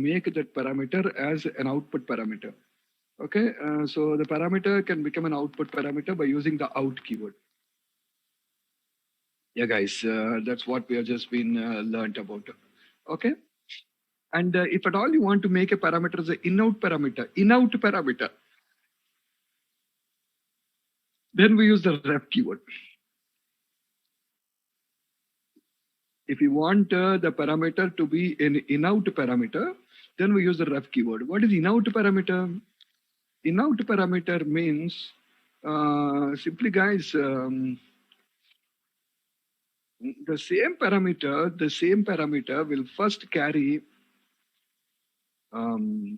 make that parameter as an output parameter. Okay, so the parameter can become an output parameter by using the out keyword. Yeah, guys, that's what we have just been learned about. Okay, and if at all you want to make a parameter as an in-out parameter, then we use the ref keyword. If you want the parameter to be an in-out parameter, then we use the ref keyword. What is in-out parameter? In-out parameter means simply, guys, the same parameter will first carry um,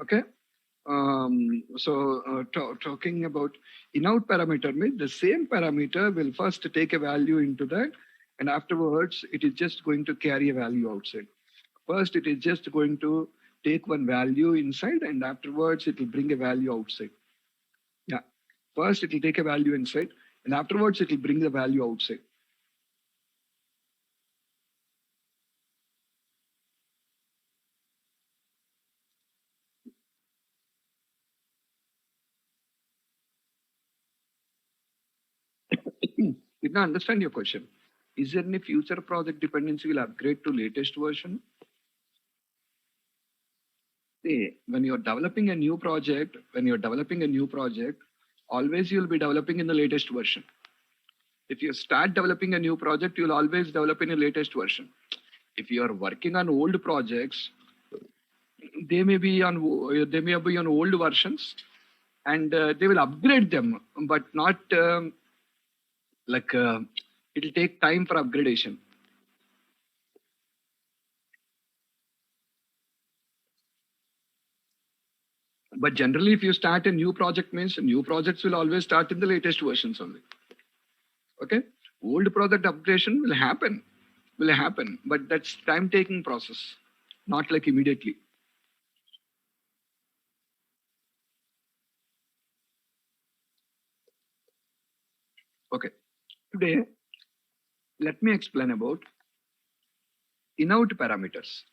okay. Talking about in-out parameter means the same parameter will first take a value into that, and afterwards it is just going to carry a value outside. First, it is just going to take one value inside, and afterwards it will bring a value outside. Yeah. First, it will take a value inside, and afterwards it will bring the value outside. Did not understand your question. Is there any future project dependency will upgrade to latest version? See, when you're developing a new project, always you'll be developing in the latest version. If you start developing a new project, you'll always develop in a latest version. If you are working on old projects, they may be on old versions, and they will upgrade them, but not it'll take time for upgradation. But generally, if you start a new project, means new projects will always start in the latest versions only. Okay, old project upgradation will happen, but that's time-taking process, not like immediately. Okay, today let me explain about in-out parameters.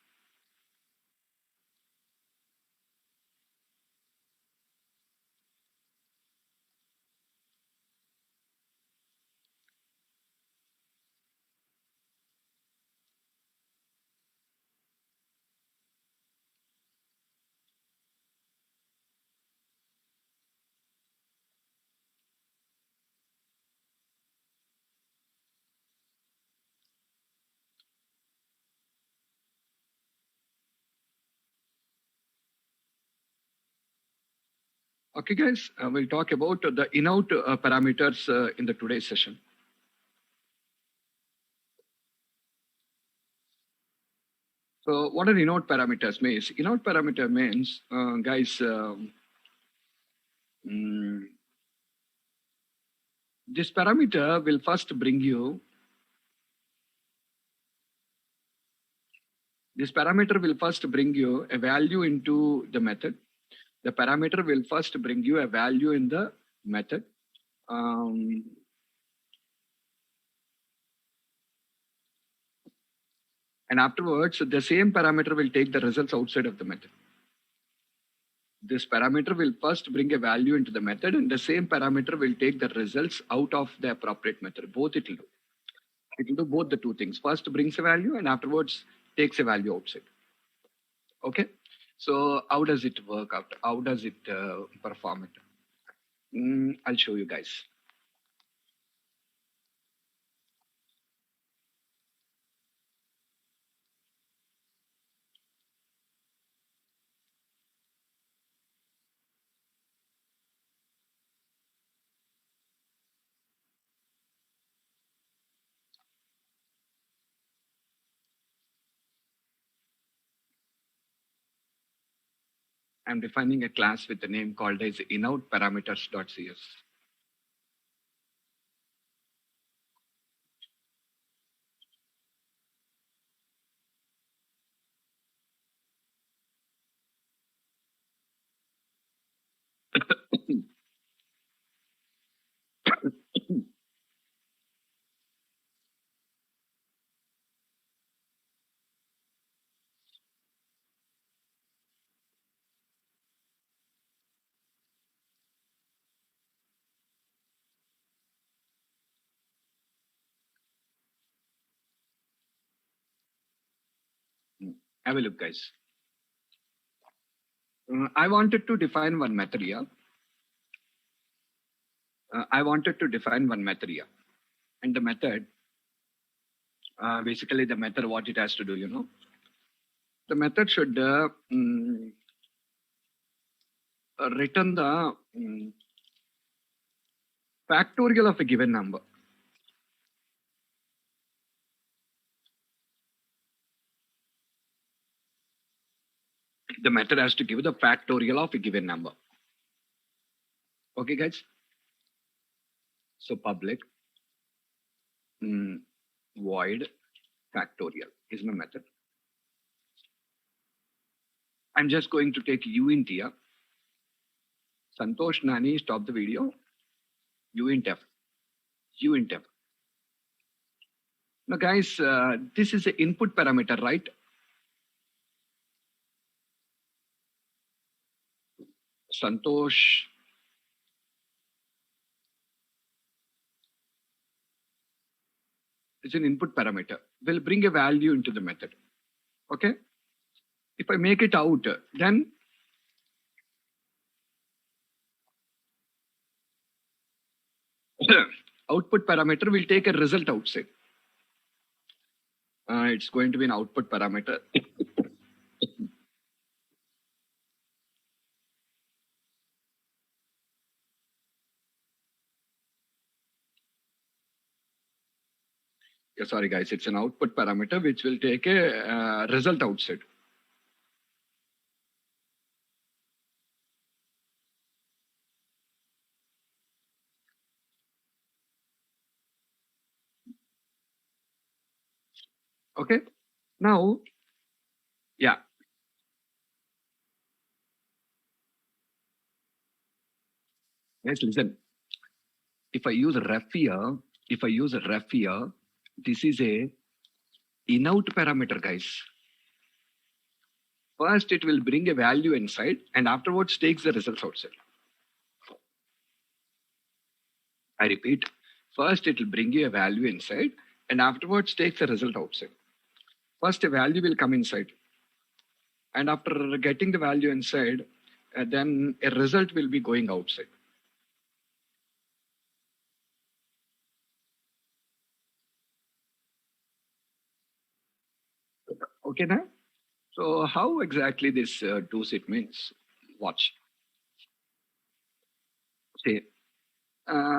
Okay, guys, we'll talk about the in-out parameters in the today's session. So what are in-out parameters means? In-out parameter means, guys, this parameter will first bring you, a value into the method. The parameter will first bring you a value in the method. And afterwards, the same parameter will take the results outside of the method. This parameter will first bring a value into the method, and the same parameter will take the results out of the appropriate method. Both it will do. It will do both the two things. First brings a value, and afterwards takes a value outside. Okay. So how does it work out? How does it perform it? I'll show you guys. I'm defining a class with the name called as inoutparameters.cs. Have a look, guys. I wanted to define one method here. I wanted to define one method here. And the method, basically the method, what it has to do, the method should return the factorial of a given number. The method has to give the factorial of a given number. Okay, guys? So public void factorial is my method. I'm just going to take uint here. Santosh Nani, stop the video. Uint f. Uint f. Now, guys, this is an input parameter, right? Santosh. It's an input parameter. We'll bring a value into the method. Okay? If I make it out, then output parameter will take a result outside. It's going to be an output parameter. Yeah, sorry, guys. It's an output parameter which will take a result outside. Okay. Now, yeah. Guys, listen. If I use ref here, this is a inout parameter, guys. First, it will bring a value inside and afterwards takes the results outside. I repeat, first it will bring you a value inside and afterwards takes a result outside. First, a value will come inside. And after getting the value inside, then a result will be going outside. Okay, now? So how exactly this does it means? Watch. Say,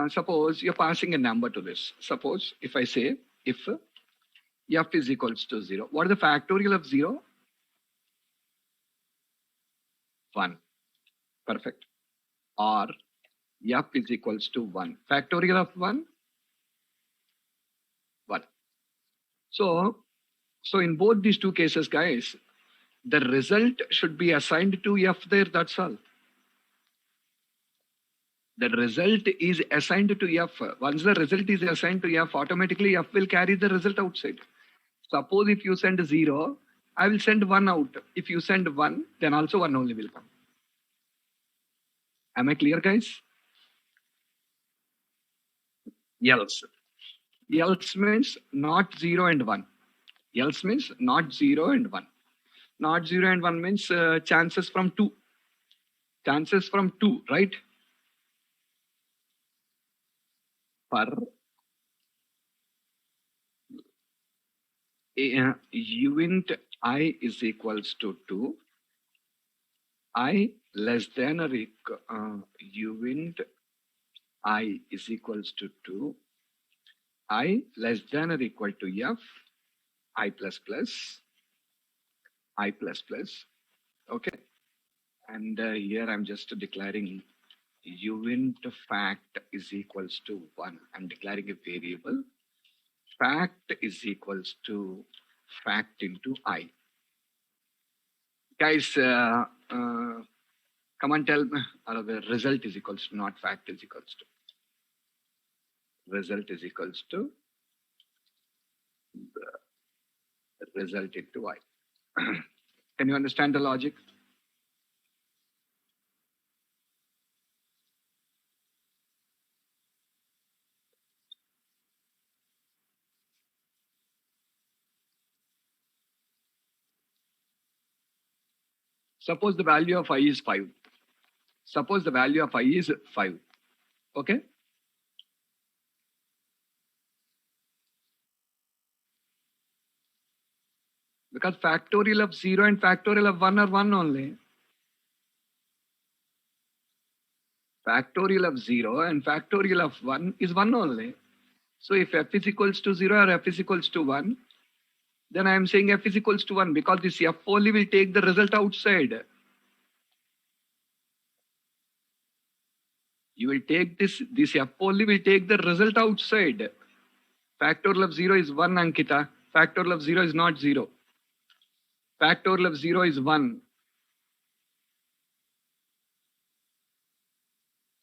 suppose you're passing a number to this. Suppose if I say if f is equals to 0, what is the factorial of 0? 1. Perfect. Or f is equals to 1. Factorial of 1? 1. So in both these two cases, guys, the result should be assigned to f there, that's all. The result is assigned to f. Once the result is assigned to f, automatically f will carry the result outside. Suppose if you send 0, I will send 1 out. If you send 1, then also 1 only will come. Am I clear, guys? Else. Else means not 0 and 1. Else means not 0 and 1. Not 0 and 1 means chances from 2. Chances from 2, right? For uint I is equals to 2, I less than or equal, uint I is equals to 2, I less than or equal to f, I plus plus, I plus plus, okay? And here I'm just declaring uint fact is equals to 1. I'm declaring a variable. Fact is equals to fact into I. Guys, come and tell me, the result is equals to, not fact is equals to. Result is equals to the result into I. Can you understand the logic? Suppose the value of I is 5. Suppose the value of I is 5. Okay? Because factorial of 0 and factorial of 1 are 1 only. Factorial of 0 and factorial of 1 is 1 only. So if f is equals to 0 or f is equals to 1, then I am saying f is equals to 1 because this f only will take the result outside. You will take this f only will take the result outside. Factorial of 0 is 1, Ankita. Factorial of 0 is not 0. Factorial of 0 is 1.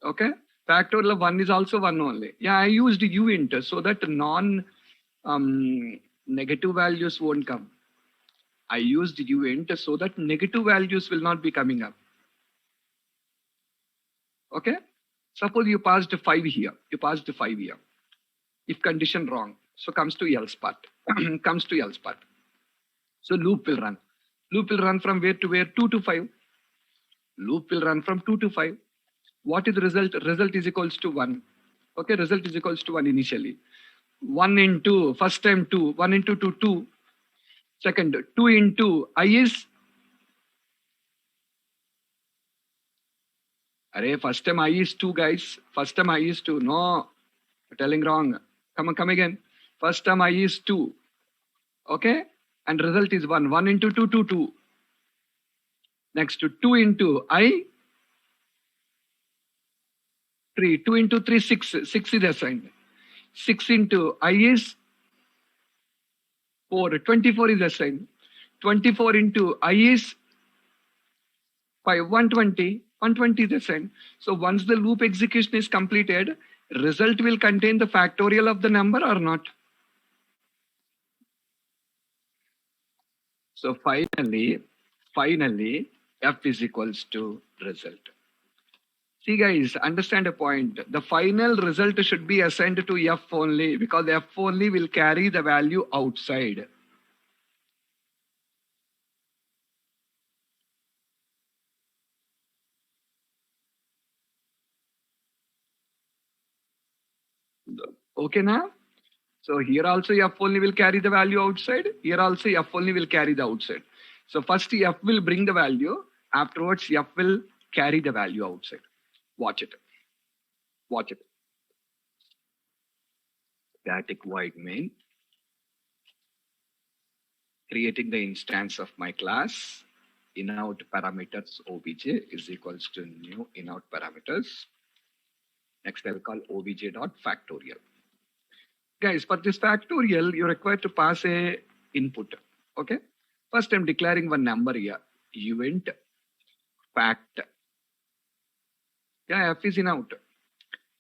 Okay? Factorial of 1 is also 1 only. Yeah, I used uint so that negative values won't come. I used uint so that negative values will not be coming up. Okay? Suppose you passed 5 here. You passed 5 here. If condition wrong, so comes to else part. Comes to else part. So loop will run. Loop will run from where to where? 2 to 5. Loop will run from 2 to 5. What is the result? Result is equals to 1. Okay, result is equals to 1 initially. 1 into, first time 2, 1 into 2, 2. Second, 2 into I is, first time I is 2, guys. First time I is 2. No, telling wrong. Come again. First time I is 2. Okay, and result is 1. 1 into 2, 2, 2. Next, 2 into I, 3. 2 into 3, 6. 6 is assigned. 6 into I is 4. 24 is assigned. 24 into I is 5. 120. 120 is assigned. So once the loop execution is completed, result will contain the factorial of the number or not? So finally, f is equals to result. See guys, understand a point. The final result should be assigned to f only because f only will carry the value outside. Okay now? So here also f only will carry the value outside. Here also f only will carry the outside. So first f will bring the value. Afterwards f will carry the value outside. Watch it. Watch it. Static void main. Creating the instance of my class. Inout parameters obj is equals to new inout parameters. Next I'll call obj.factorial. Guys, for this factorial, you're required to pass a input. Okay. First, I'm declaring one number here. Uint fact. Yeah, f is in out.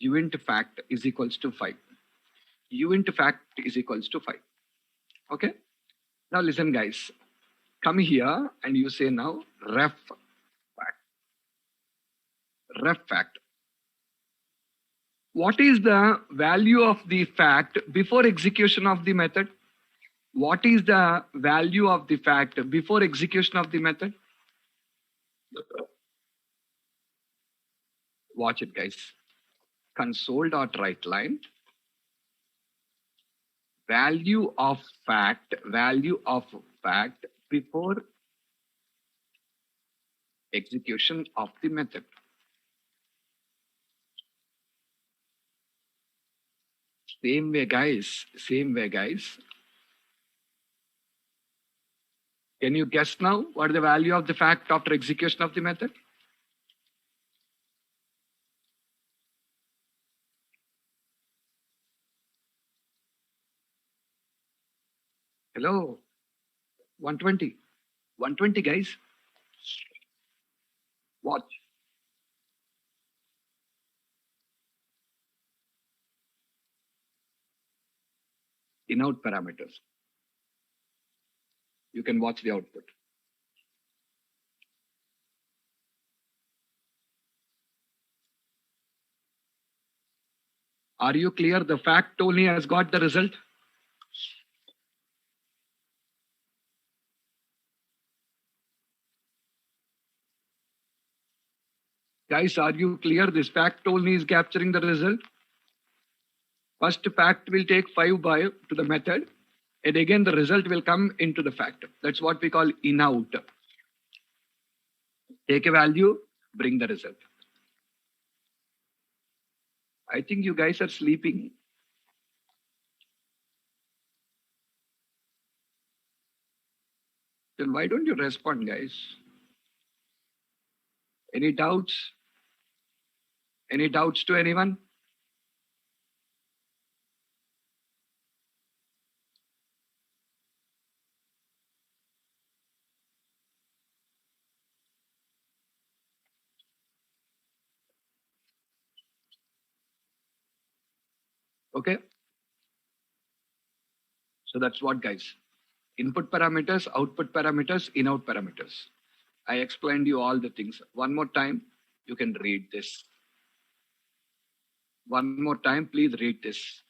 Uint fact is equals to 5. Uint fact is equals to 5. Okay. Now listen, guys. Come here and you say now ref fact. Ref fact. What is the value of the fact before execution of the method? What is the value of the fact before execution of the method? Watch it, guys. Console.writeLine. Value of fact before execution of the method. Same way, guys. Can you guess now what is the value of the fact after execution of the method? Hello, 120. 120, guys. Watch. In-out parameters. You can watch the output. Are you clear? The fact only has got the result. Guys, are you clear? This fact only is capturing the result. First fact will take 5 by to the method, and again the result will come into the fact. That's what we call in-out. Take a value, bring the result. I think you guys are sleeping. Then why don't you respond, guys? Any doubts? Any doubts to anyone? Okay. So that's what, guys. Input parameters, output parameters, in-out parameters. I explained you all the things. One more time, you can read this. One more time, please read this.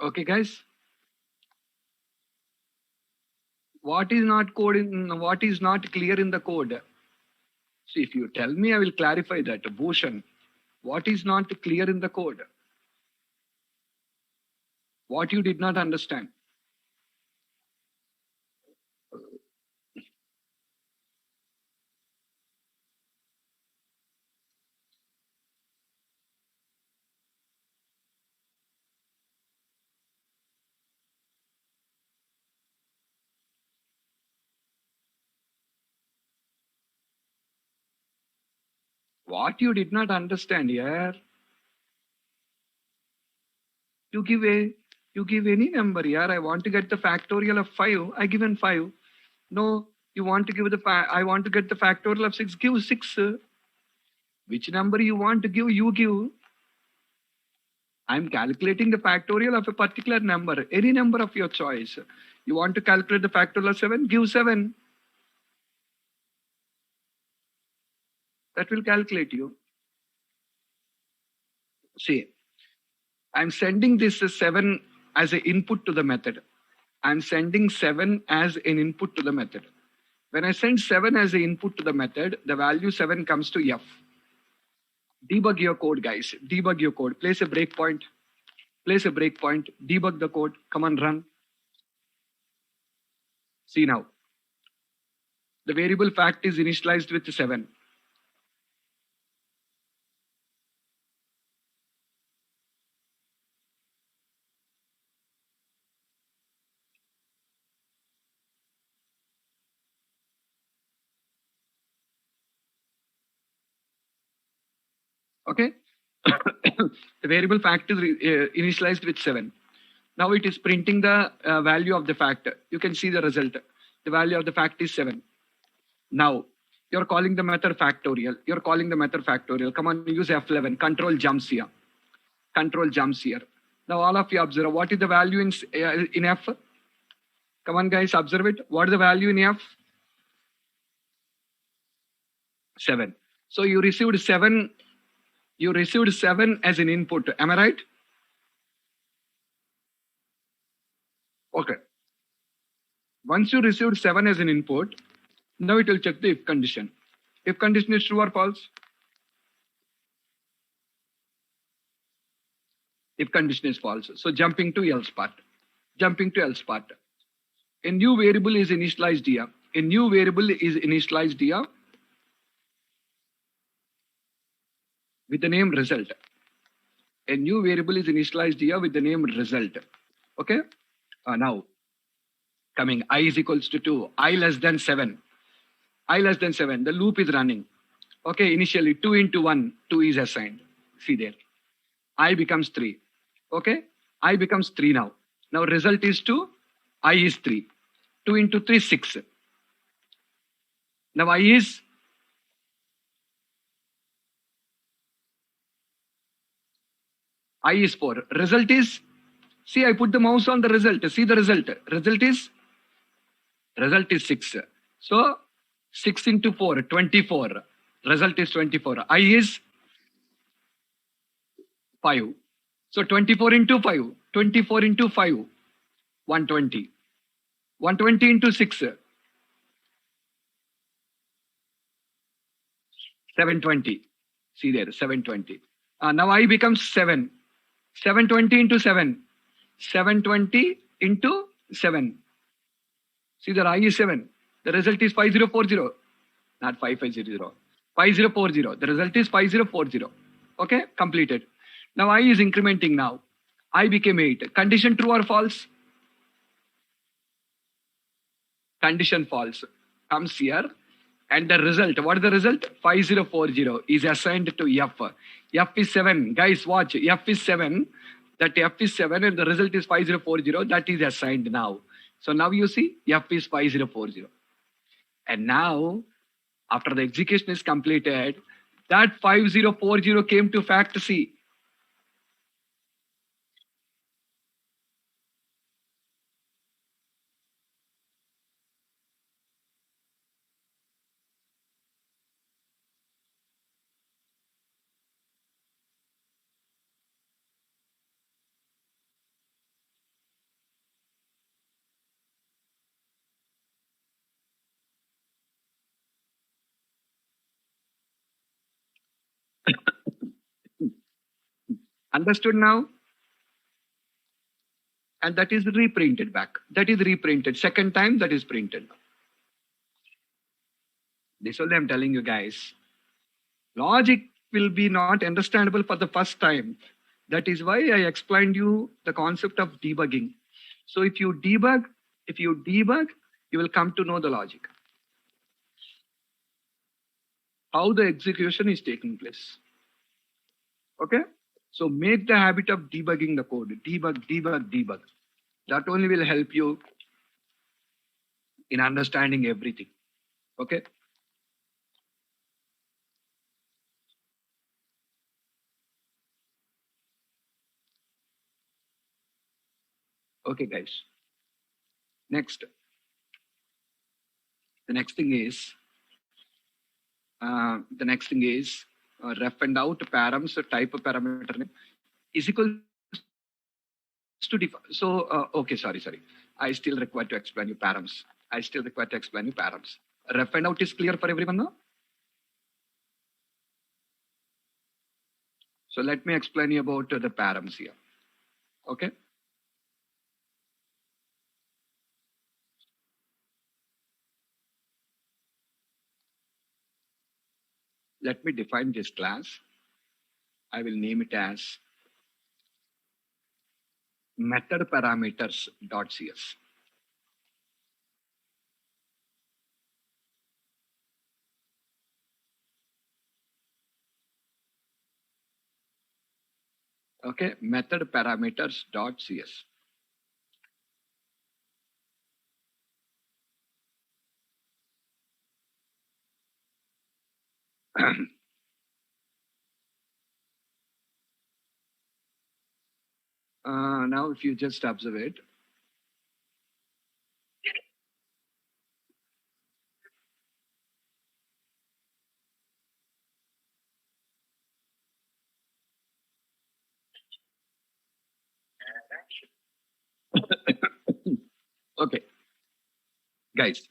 Okay, guys. What is not code in what is not clear in the code? See, if you tell me, I will clarify that. Bhushan, what is not clear in the code? What you did not understand? What you did not understand here? You give you give any number here. I want to get the factorial of 5. I given 5. No, You want to give I want to get the factorial of 6, give 6. Which number you want to give, you give. I'm calculating the factorial of a particular number, any number of your choice. You want to calculate the factorial of 7, give 7. That will calculate you. See, I'm sending this 7 as an input to the method. I'm sending 7 as an input to the method. When I send 7 as an input to the method, the value 7 comes to F. Debug your code, guys. Debug your code. Place a breakpoint. Place a breakpoint. Debug the code. Come on, run. See now. The variable fact is initialized with 7. Okay. The variable fact is initialized with 7. Now it is printing the value of the fact. You can see the result. The value of the fact is 7. Now you're calling the method factorial. You're calling the method factorial. Come on, use F11. Control jumps here. Control jumps here. Now all of you observe what is the value in F. Come on, guys, observe it. What is the value in F? 7. So you received 7. You received 7 as an input. Am I right? Okay. Once you received 7 as an input, now it will check the if condition. If condition is true or false? If condition is false. So jumping to else part. Jumping to else part. A new variable is initialized here. A new variable is initialized here with the name result. A new variable is initialized here with the name result. Okay. Now coming I is equals to 2. I less than 7. I less than 7. The loop is running. Okay. Initially 2 into 1, 2 is assigned. See there. I becomes 3. Okay. I becomes 3 now. Now result is 2. I is 3. 2 into 3, 6. Now I is I is 4. Result is, see, I put the mouse on the result. See the result. Result is 6. So 6 into 4, 24. Result is 24. I is 5. So 24 into 5. 24 into 5. 120. 120 into 6. 720. See there, 720. Now I becomes 7. 720 into 7. 720 into 7. See the I is 7. The result is 5040. Not 5500. 5040. The result is 5040. Okay, completed. Now I is incrementing now. I became 8. Condition true or false? Condition false. Comes here. And the result, what is the result? 5040 is assigned to F. F is 7. Guys, watch. F is 7. That F is 7 and the result is 5040. That is assigned now. So now you see F is 5040. And now, after the execution is completed, that 5040 came to fact C. Understood now? And that is reprinted back. That is reprinted. Second time that is printed. This only I'm telling you guys. Logic will be not understandable for the first time. That is why I explained you the concept of debugging. So if you debug, you will come to know the logic. How the execution is taking place. Okay? So make the habit of debugging the code. Debug. That only will help you in understanding everything. Okay. Okay, guys. Next, the next thing is ref and out params type of parameter name is equal to so okay, sorry. I still require to explain you params. I still require to explain you params. Ref and out is clear for everyone now. So let me explain you about the params here. Okay. Let me define this class. I will name it as method parameters.cs. Okay, method parameters.cs. Now, if you just observe it, okay, guys,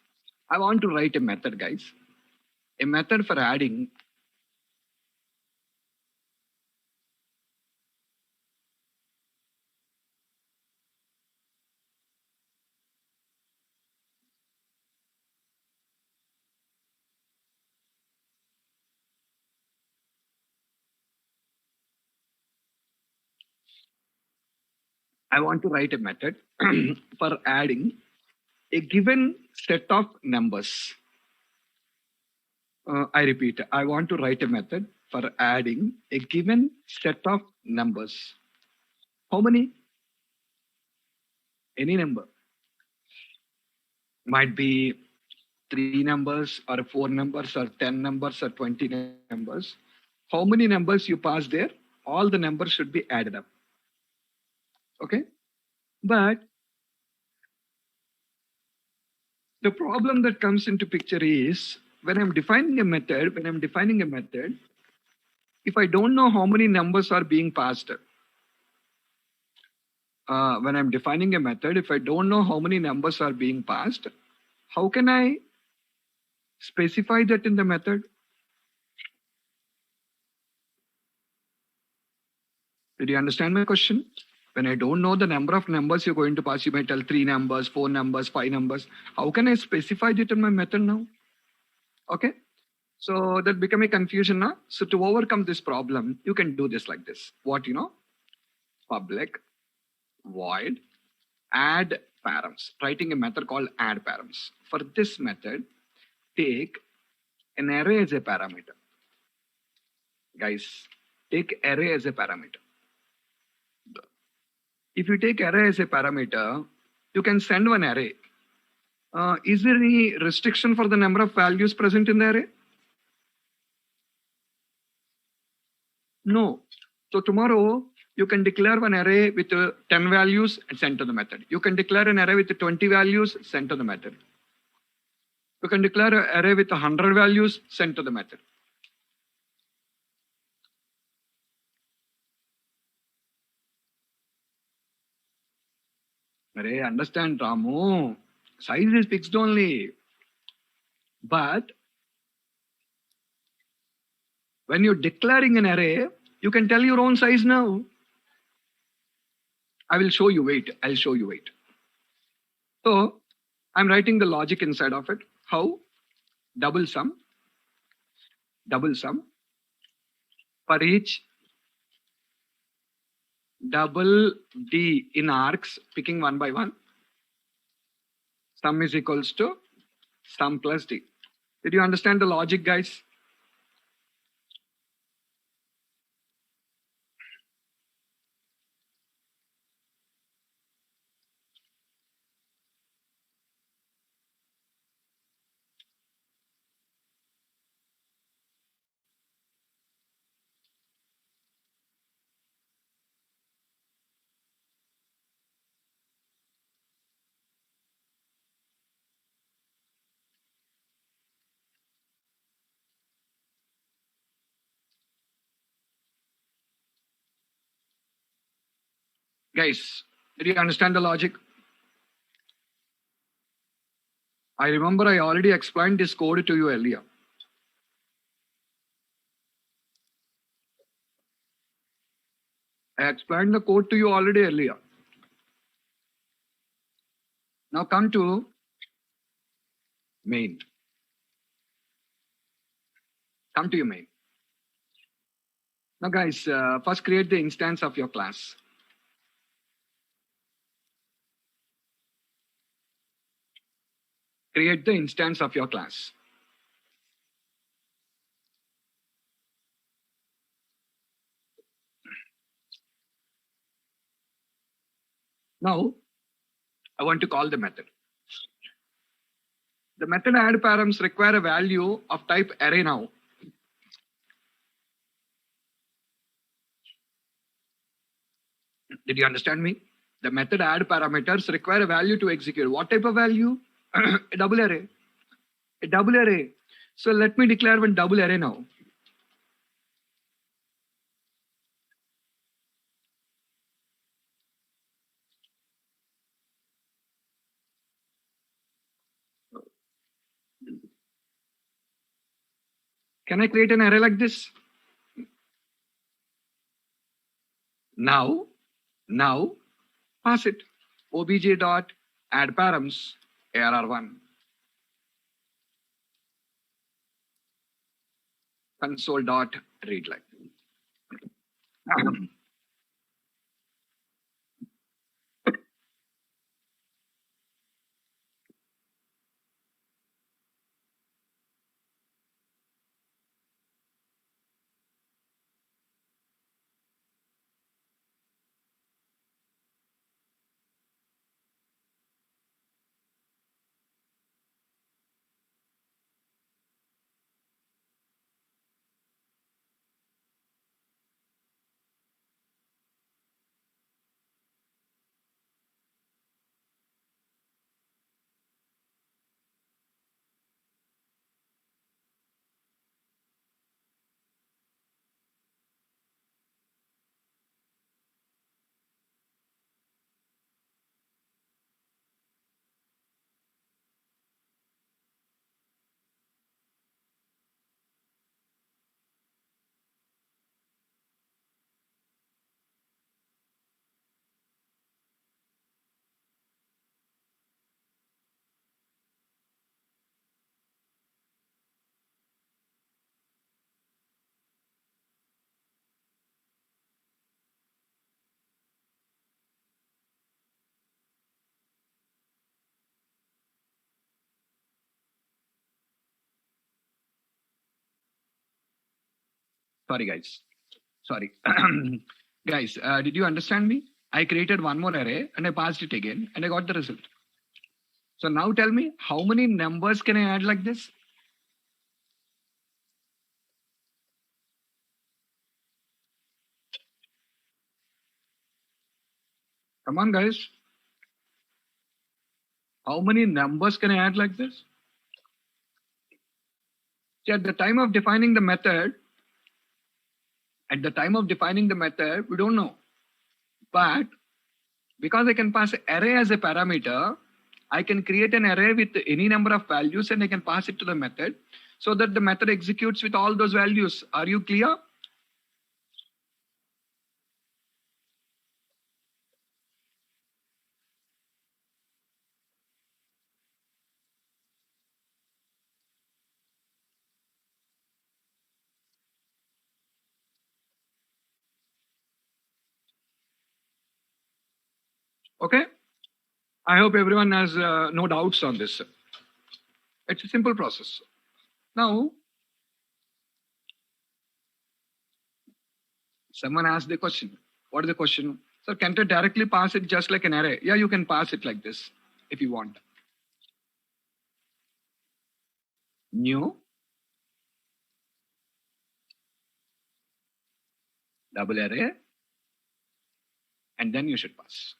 I want to write a method, guys. A method for adding. I want to write a method for adding a given set of numbers. I repeat, I want to write a method for adding a given set of numbers. How many? Any number. Might be 3 numbers or 4 numbers or 10 numbers or 20 numbers. How many numbers you pass there? All the numbers should be added up. Okay. But the problem that comes into picture is when I'm defining a method, if I don't know how many numbers are being passed, when I'm defining a method, if I don't know how many numbers are being passed, how can I specify that in the method? Did you understand my question? When I don't know the number of numbers you're going to pass, you might tell 3 numbers, 4 numbers, 5 numbers. How can I specify it in my method now? Okay. So that become a confusion now. So to overcome this problem, you can do this like this. What public void add params, writing a method called add params. For this method, take an array as a parameter. Guys, take array as a parameter. If you take array as a parameter, you can send one array. Is there any restriction for the number of values present in the array? No. So tomorrow you can declare one array with 10 values and send to the method. You can declare an array with 20 values, send to the method. You can declare an array with 100 values, send to the method. Array, understand, Ramu. Size is fixed only. But when you're declaring an array, you can tell your own size now. I will show you, wait. I'll show you, wait. So I'm writing the logic inside of it. How? Double sum for each double D in arcs, picking one by one. Sum is equals to sum plus D. Did you understand the logic, guys? Guys, did you understand the logic? I remember I already explained this code to you earlier. I explained the code to you already earlier. Now come to main. Come to your main. Now guys, first create the instance of your class. Create the instance of your class. Now, I want to call the method. The method add params require a value of type array now. Did you understand me? The method add parameters require a value to execute. What type of value? A double array. A double array. So let me declare one double array now. Can I create an array like this? Now, pass it. Obj dot add params arr1. Console dot read line. Sorry, guys. Sorry. Guys, did you understand me? I created one more array and I passed it again and I got the result. So now tell me, how many numbers can I add like this? Come on, guys. How many numbers can I add like this? See, at the time of defining the method, we don't know. But because I can pass array as a parameter, I can create an array with any number of values and I can pass it to the method so that the method executes with all those values. Are you clear? Okay. I hope everyone has no doubts on this. It's a simple process. Now, someone asked the question. What is the question? Sir, can't I directly pass it just like an array? Yeah, you can pass it like this if you want. New double array, and then you should pass.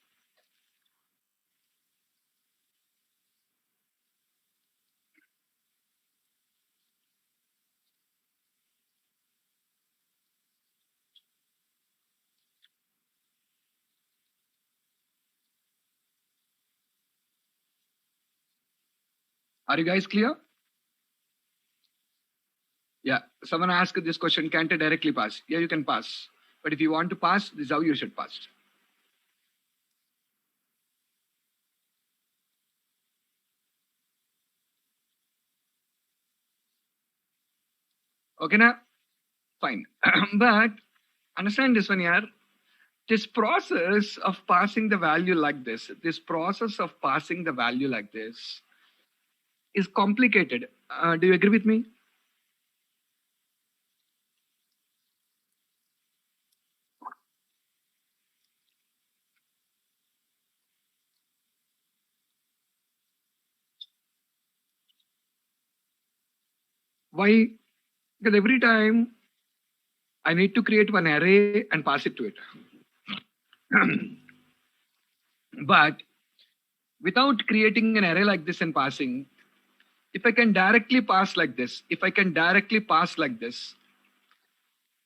Are you guys clear? Yeah. Someone asked this question, can't I directly pass? Yeah, you can pass. But if you want to pass, this is how you should pass. Okay, now? Fine. But understand this one here. This process of passing the value like this process of passing the value like this is complicated. Do you agree with me? Why? Because every time I need to create one array and pass it to it. But without creating an array like this and passing, if I can directly pass like this,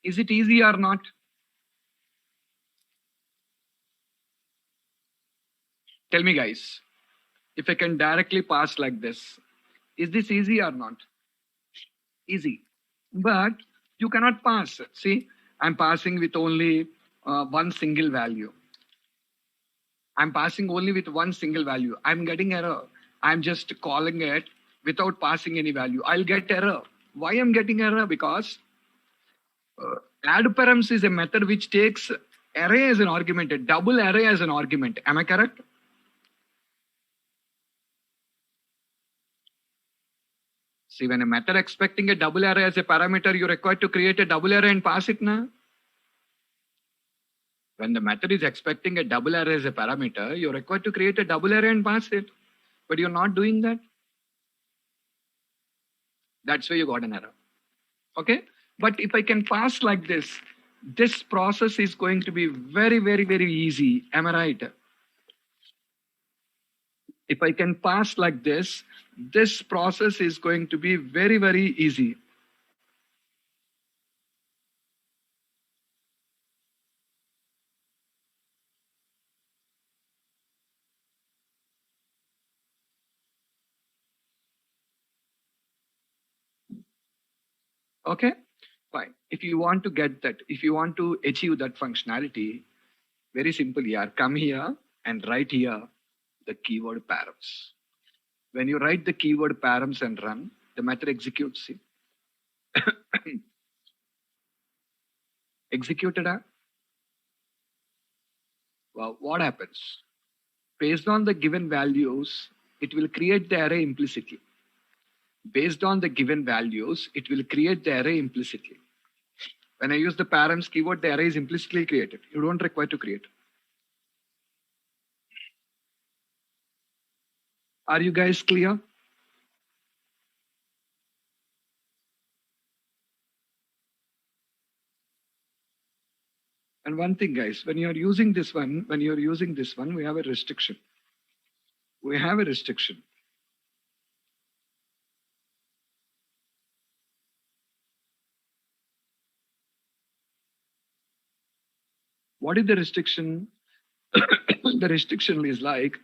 is it easy or not? Tell me, guys, if I can directly pass like this, is this easy or not? Easy. But you cannot pass. See, I'm passing with only one single value. I'm passing only with one single value. I'm getting error. I'm just calling it without passing any value. I'll get error. Why I'm getting error? Because add params is a method which takes array as an argument, a double array as an argument. Am I correct? See, when a method expecting a double array as a parameter, you're required to create a double array and pass it now. When the method is expecting a double array as a parameter, you're required to create a double array and pass it. But you're not doing that. That's why you got an error. Okay? But if I can pass like this process is going to be very, very, very easy. Am I right? If I can pass like this process is going to be very, very easy. Okay? Fine. If you want to get that, if you want to achieve that functionality, very simple here. Come here and write here the keyword params. When you write the keyword params and run, the method executes. See? Executed. Well, what happens? Based on the given values, it will create the array implicitly. Based on the given values, it will create the array implicitly. When I use the params keyword, the array is implicitly created. You don't require to create. Are you guys clear? And one thing, guys, when you're using this one, we have a restriction. We have a restriction. What is the restriction? The restriction is like,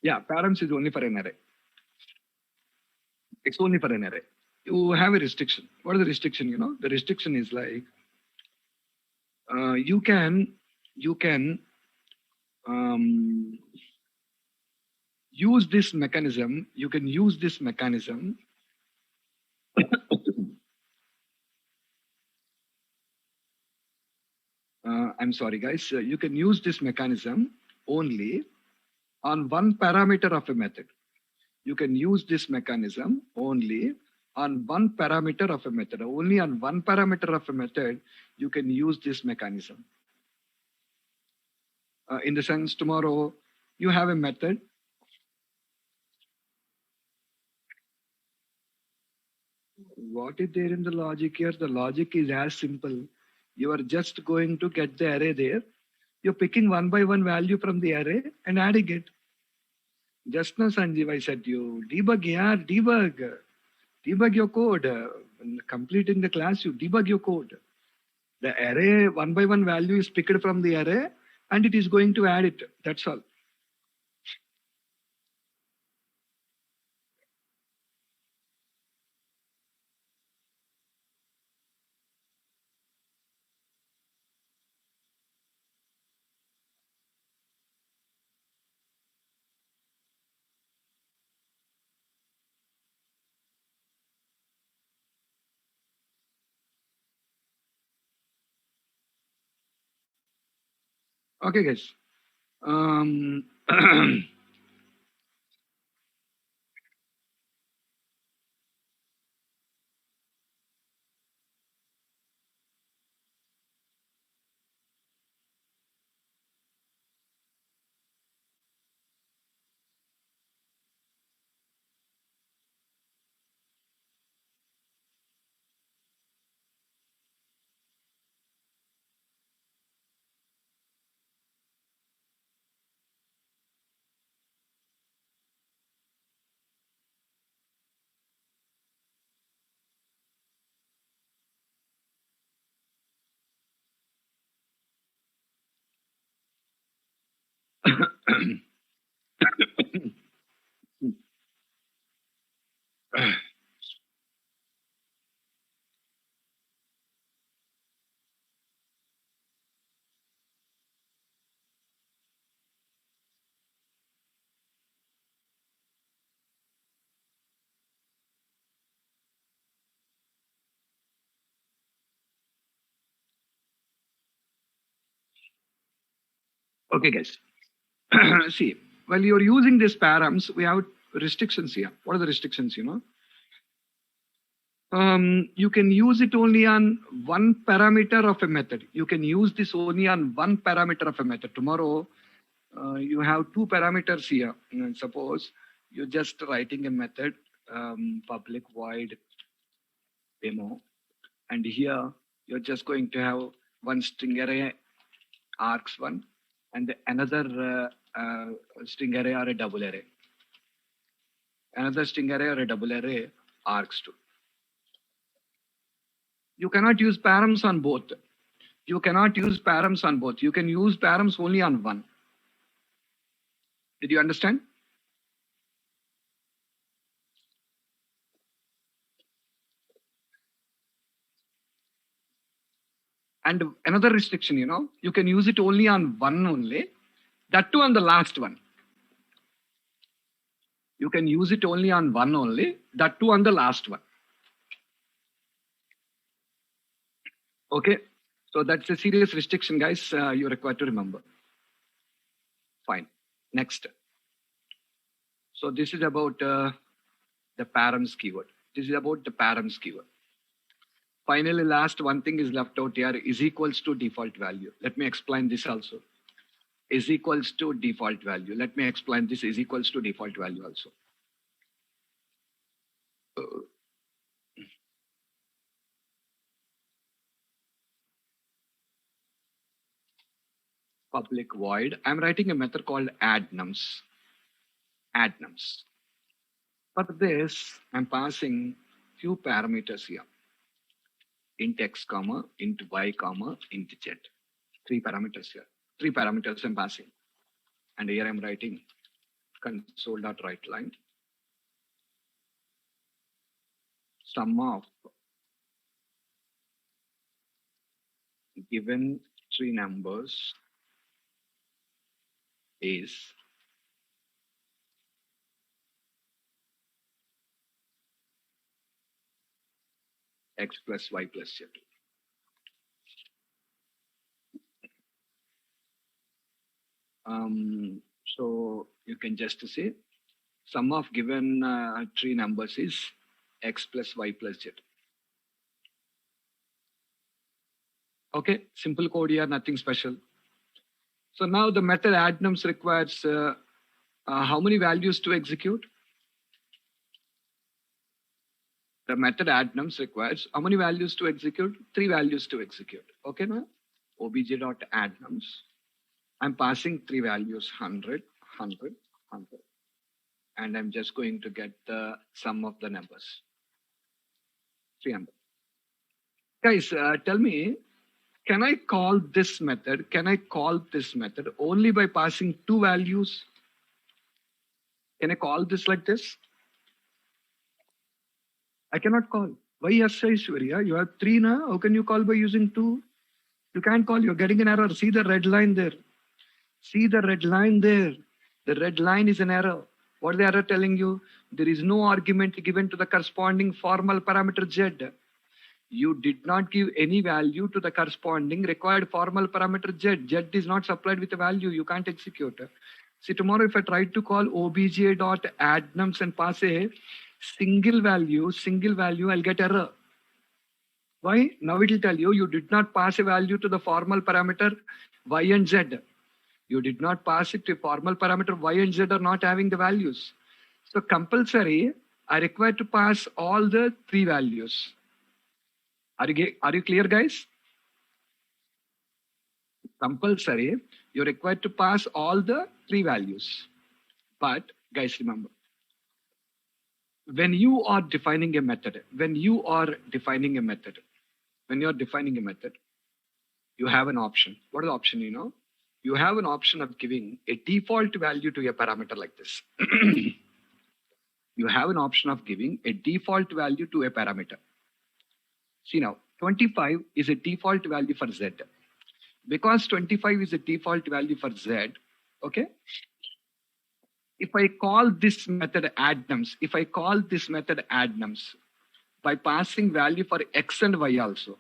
yeah, params is only for an array. It's only for an array. You have a restriction. What is the restriction? You know, the restriction is like, you can use this mechanism. You can use this mechanism. I'm sorry, guys. You can use this mechanism only on one parameter of a method. You can use this mechanism only on one parameter of a method. Only on one parameter of a method, you can use this mechanism. In the sense, tomorrow you have a method. What is there in the logic here? The logic is as simple. You are just going to get the array there. You're picking one by one value from the array and adding it. Just now, Sanjeev, I said to you, debug, yeah, debug. Debug your code. Completing the class, you debug your code. The array, one by one value is picked from the array and it is going to add it. That's all. Okay, guys. Okay, guys. See, while you're using these params, we have restrictions here. What are the restrictions, you can use it only on one parameter of a method. You can use this only on one parameter of a method. Tomorrow, you have two parameters here. Suppose you're just writing a method, public void demo, and here you're just going to have one string array args1 and another string array or a double array. Another string array or a double array args2. You cannot use params on both. You cannot use params on both. You can use params only on one. Did you understand? And another restriction, you can use it only on one only. That too on the last one. You can use it only on one only. That too on the last one. Okay. So that's a serious restriction, guys. You're required to remember. Fine. Next. So this is about the params keyword. This is about the params keyword. Finally, last one thing is left out here is equals to default value. Let me explain this also. Is equals to default value. Let me explain this is equals to default value also. Public void. I'm writing a method called add nums. Add nums. For this, I'm passing few parameters here. Int x, comma, int y, comma, int z. Three parameters here. Three parameters I'm passing. And here I'm writing console.writeLine. Sum of given three numbers is x plus y plus z. So you can just say sum of given three numbers is x plus y plus z. Okay, simple code here, nothing special. So now the method add nums requires how many values to execute? The method add nums requires how many values to execute? Three values to execute. Okay, now obj.add nums. I'm passing three values 100, 100, 100. And I'm just going to get the sum of the numbers. 300. Guys, tell me, can I call this method? Can I call this method only by passing two values? Can I call this like this? I cannot call. Why, yes, Aishwarya? You have three now. How can you call by using two? You can't call. You're getting an error. See the red line there. See the red line there. The red line is an error. What is the error telling you? There is no argument given to the corresponding formal parameter z. You did not give any value to the corresponding required formal parameter z. Z is not supplied with a value. You can't execute. See, tomorrow if I try to call obj dot add nums and pass a single value, I'll get error. Why? Now it will tell you, you did not pass a value to the formal parameter y and z. You did not pass it to a formal parameter y and z are not having the values. So compulsory, I require to pass all the three values. Are you clear, guys? Compulsory, you're required to pass all the three values. But guys, remember, when you are defining a method, you have an option. What is the option? You have an option of giving a default value to a parameter like this. You have an option of giving a default value to a parameter. See now, 25 is a default value for z. Because 25 is a default value for z, okay? If I call this method add nums, by passing value for x and y also,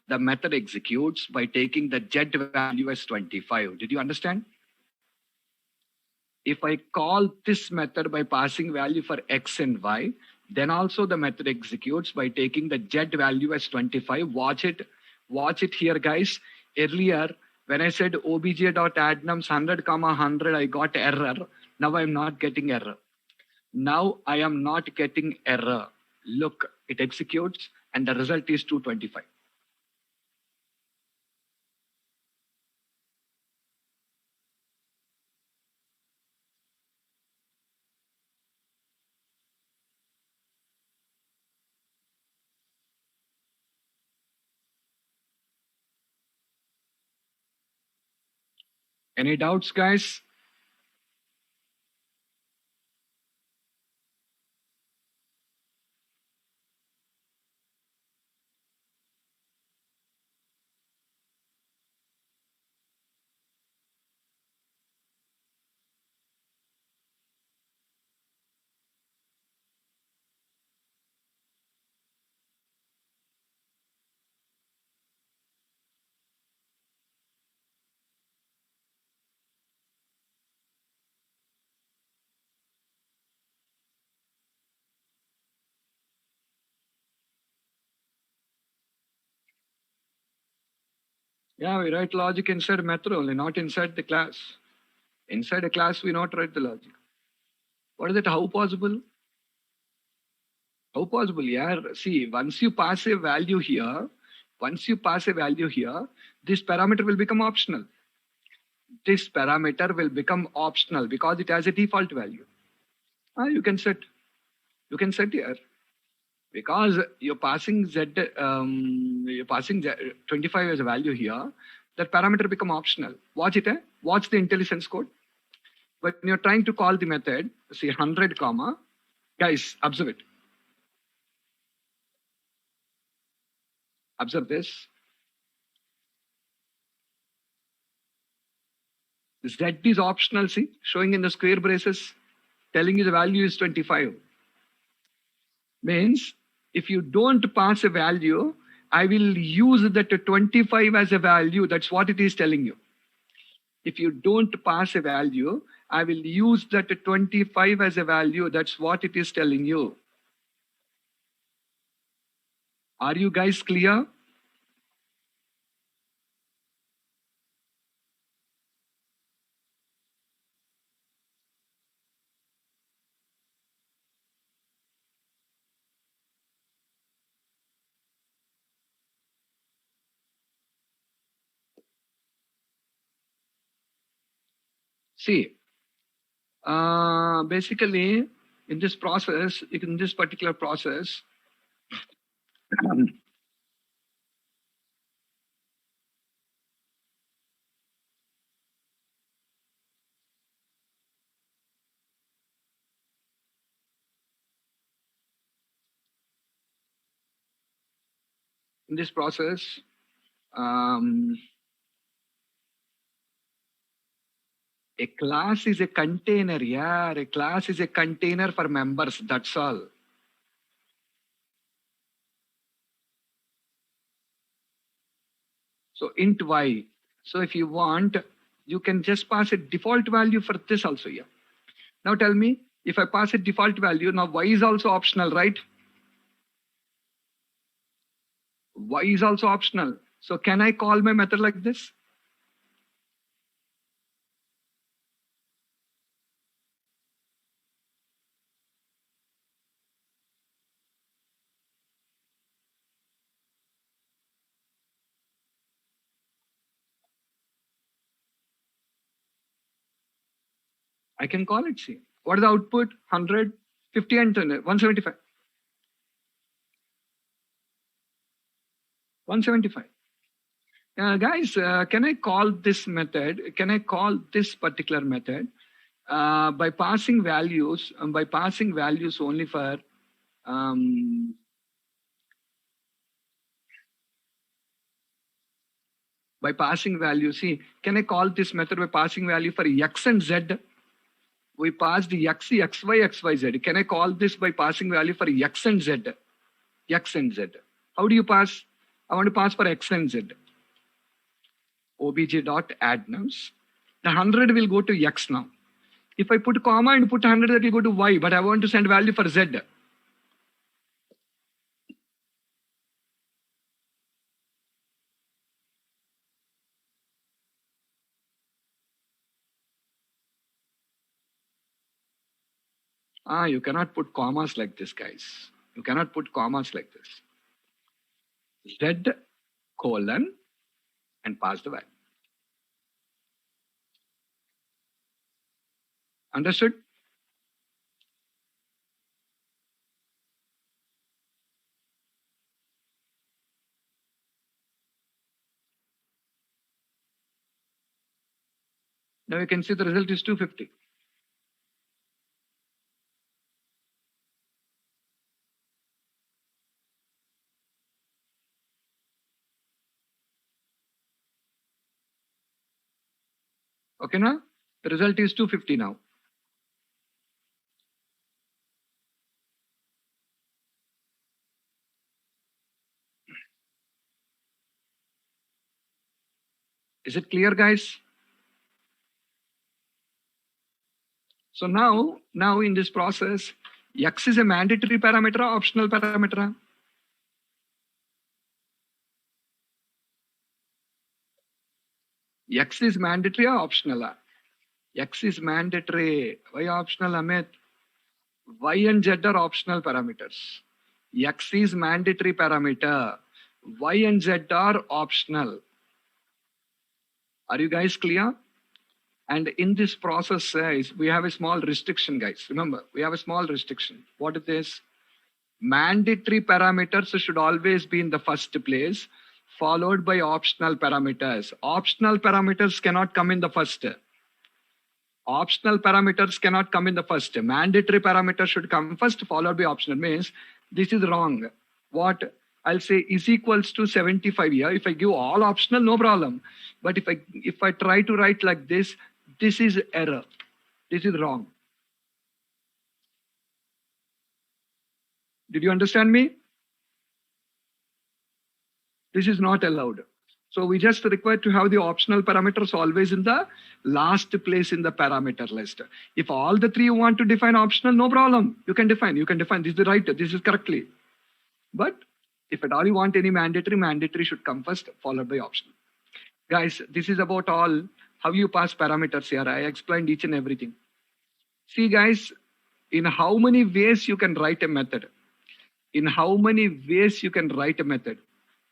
the method executes by taking the z value as 25. Did you understand? If I call this method by passing value for x and y, then also the method executes by taking the z value as 25. Watch it here, guys. Earlier, when I said obj.addNums 100, 100, I got error. Now I'm not getting error. Look, it executes and the result is 225. Any doubts, guys? Yeah, we write logic inside method only, not inside the class. Inside a class, we not write the logic. What is it? How possible? How possible? Yeah. See, once you pass a value here, this parameter will become optional. Because it has a default value. You can set here. Because you're passing 25 as a value here, that parameter become optional. Watch it. Watch the IntelliSense code. When you're trying to call the method, see 100 comma, guys, observe it. Observe this. Z is optional, see, showing in the square braces, telling you the value is 25. Means, if you don't pass a value, I will use that 25 as a value. That's what it is telling you. If you don't pass a value, I will use that 25 as a value. That's what it is telling you. Are you guys clear? See, basically, in this particular process, a class is a container. Yeah, a class is a container for members. That's all. So int y. So if you want, you can just pass a default value for this also here. Now tell me, if I pass a default value, now y is also optional, right? Y is also optional. So can I call my method like this? I can call it, see. What is the output? 100, 50 and 175. 175. Guys, can I call this method? Can I call this particular method by passing values? By passing values only for by passing value. See, can I call this method by passing value for x and z? We passed the x, xy, xyz. Can I call this by passing value for x and z? X and z. How do you pass? I want to pass for x and z. obj.addNums. The 100 will go to x now. If I put comma and put 100, that will go to y, but I want to send value for z. You cannot put commas like this, guys. You cannot put commas like this. Z colon and pass the value. Understood? Now you can see the result is 250. Okay, now the result is 250 now. Is it clear, guys? So now in this process, x is a mandatory parameter or optional parameter? X is mandatory or optional? X is mandatory. Why optional, Amit? Y and Z are optional parameters. X is mandatory parameter. Y and Z are optional. Are you guys clear? And in this process, we have a small restriction, guys. Remember, we have a small restriction. What is this? Mandatory parameters should always be in the first place, followed by optional parameters. Optional parameters cannot come in the first. Optional parameters cannot come in the first. Mandatory parameters should come first, followed by optional. Means this is wrong. What I'll say is equals to 75 here. If I give all optional, no problem. But if I try to write like this is error. This is wrong. Did you understand me? This is not allowed. So we just require to have the optional parameters always in the last place in the parameter list. If all the three you want to define optional, no problem. You can define. This is right. This is correctly. But if at all you want any mandatory should come first, followed by optional. Guys, this is about all how you pass parameters here. I explained each and everything. See, guys, in how many ways you can write a method. In how many ways you can write a method.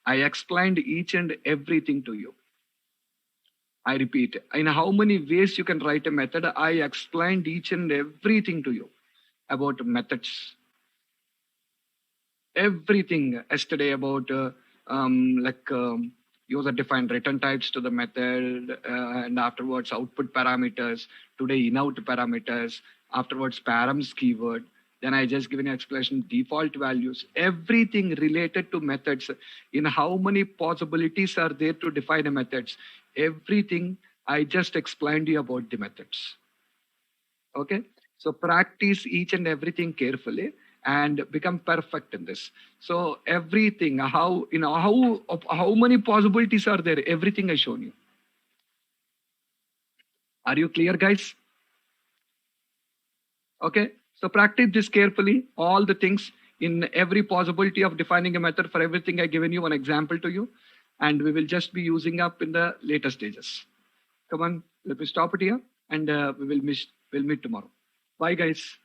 I explained each and everything to you. I repeat, in how many ways you can write a method, I explained each and everything to you about methods. Everything yesterday about user-defined return types to the method, and afterwards output parameters, today in-out parameters, afterwards params keyword. Then I just given an explanation, default values, everything related to methods, in how many possibilities are there to define a methods. Everything I just explained you about the methods. Okay, so practice each and everything carefully. and become perfect in this. So everything, how many possibilities are there? Everything I shown you. Are you clear, guys? Okay. So practice this carefully. All the things in every possibility of defining a method for everything I given you one example to you, and we will just be using up in the later stages. Come on, let me stop it here, and we'll meet tomorrow. Bye, guys.